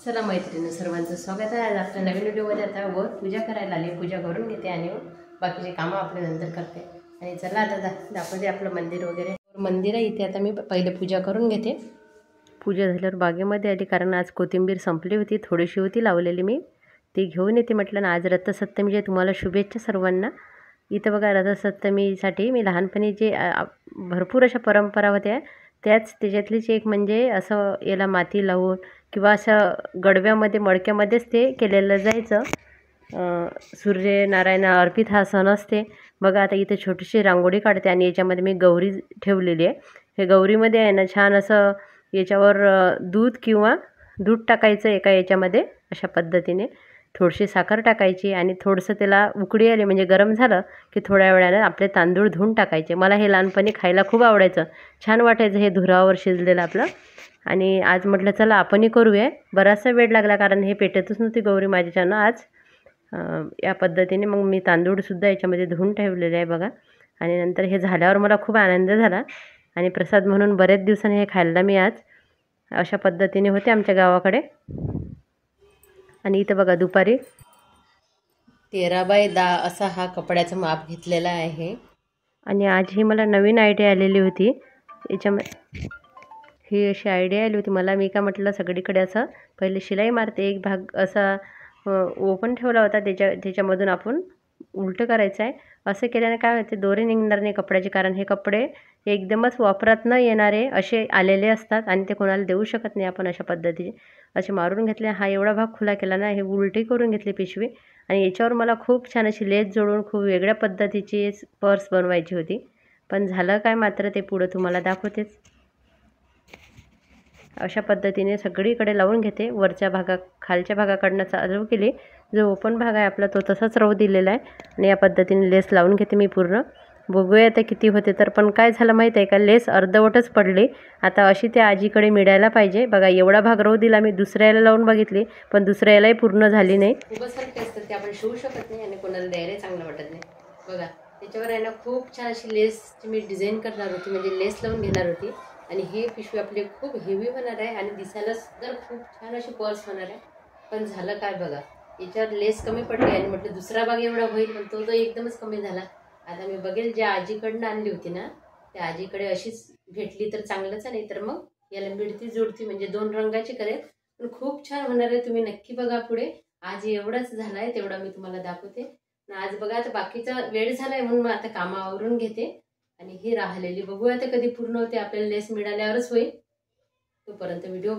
चला मैत्रिणी, सर्वांचं स्वागत आहे। आज आपल्या नवीन व्हिडिओमध्ये आता वर पूजा करायला आली। पूजा करून घेते आणि बाकीचे कामं आपले नंतर करते। आणि चला आता दाखवते आपलं मंदिर वगैरे। मंदिर आहे इथे। आता मी पहिले पूजा करून घेते। पूजा झाल्यावर बागेमध्ये आली, कारण आज कोथिंबीर संपली होती, थोडीशी होती लावलेली, मी ती घेऊन येते म्हटलं ना। आज रथसप्तमीचे तुम्हाला शुभेच्छा सर्वांना। इथं बघा, रथसप्तमीसाठी मी लहानपणी जे भरपूर अशा परंपरा होत्या, त्याच्यातलीच एक म्हणजे असं याला माती लावून किंवा असं गडव्यामध्ये मडक्यामध्येच ते केलेलं जायचं। सूर्यनारायण अर्पित हा सण असते बघा। आता इथे छोटीशी रांगोळी काढते आणि याच्यामध्ये मी गौरी ठेवलेली आहे। हे गौरीमध्ये आहे ना, छान असं याच्यावर दूध टाकायचं एका याच्यामध्ये, अशा पद्धतीने थोडीशी साखर टाकायची आणि थोडंसं त्याला उकळी आली म्हणजे गरम झालं की थोड्या वेळानं आपले तांदूळ धुवून टाकायचे। मला हे लहानपणी खायला खूप आवडायचं, छान वाटायचं हे धुरावर शिजलेलं आपलं। आणि आज म्हटलं चला आपणही करूया। बराचसा वेळ लागला, कारण हे पेटतच नव्हती गौरी माझ्याच्यानं आज। या पद्धतीने मग मी तांदूळसुद्धा याच्यामध्ये धुवून ठेवलेले आहे बघा। आणि नंतर हे झाल्यावर मला खूप आनंद झाला आणि प्रसाद म्हणून बरेच दिवसांनी हे खाल्लं मी आज। अशा पद्धतीने होते आमच्या गावाकडे। आणि इथं बघा, दुपारी 13x10 असा हा कपड्याचं माप घेतलेला आहे। आणि आज ही मला नवीन आयडिया आलेली होती याच्यामध्ये। ही अशी आयडिया आली होती मला। मी काय म्हटलं, सगळीकडे असं पहिले शिलाई मारते, एक भाग असा ओपन ठेवला होता, त्याच्यामधून आपण उलटं करायचं आहे। असं केल्याने काय होते, दोरे निघणार नाही कपड्याचे, कारण हे कपडे एकदमच वापरात न येणारे असे आलेले असतात आणि ते कोणाला देऊ शकत नाही आपण। अशा पद्धतीने असे मारून घेतले। हा एवढा भाग खुला केला ना, हे उलटी करून घेतली पिशवी। आणि याच्यावर मला खूप छान अशी लेस जोडून खूप वेगळ्या पद्धतीची पर्स बनवायची होती, पण झालं काय मात्र ते पुढं तुम्हाला दाखवतेच। अशा पद्धतीने सगळीकडे लावून घेते। वरच्या खालच्या भागाकडनं चालू केली, जो ओपन भाग आहे आपला तो तसाच राहू दिलेला आहे। आणि या पद्धतीने लेस लावून घेते मी पूर्ण। बघूया आता किती होते तर। पण काय झालं माहीत आहे का, लेस अर्धवटच पडली। आता अशी त्या आजीकडे मिळायला पाहिजे बघा। एवढा भाग राहू दिला मी, दुसऱ्याला लावून बघितली पण दुसऱ्यालाही पूर्ण झाली नाही। खूपच हलके असतात ते, आपण शिवू शकत नाही आणि कोणाला द्यायला चांगलं वाटत नाही बघा। त्याच्यावर आहे ना खूप छान अशी लेसची मी डिझाईन करणार होती, म्हणजे लेस लावून घेणार होती। आणि हे पिशवी आपली खूप हेवी होणार आहे आणि दिसायला सुद्धा खूप छान अशी पर्स होणार आहे। पण झालं काय बघा, याच्यावर लेस कमी पडली आणि म्हटलं दुसरा भाग एवढा होईल, पण तो एकदमच कमी झाला। आता मी बघेल, ज्या आजीकडनं आणली होती ना त्या आजीकडे अशीच भेटली तर चांगलंच आहे, नाही तर मग याला मिळती जुळती म्हणजे 2 रंगाची करेल, पण खूप छान होणार आहे। तुम्ही नक्की बघा पुढे। आज एवढाच झाला आहे, तेवढा मी तुम्हाला दाखवते। आज बघा, आता बाकीचा वेळ झाला आहे म्हणून आता कामावरून घेते। आणि ही राहिलेली बघूया आता कधी पूर्ण होते, आपल्याला लेस मिळाल्यावरच होईल। तोपर्यंत व्हिडिओ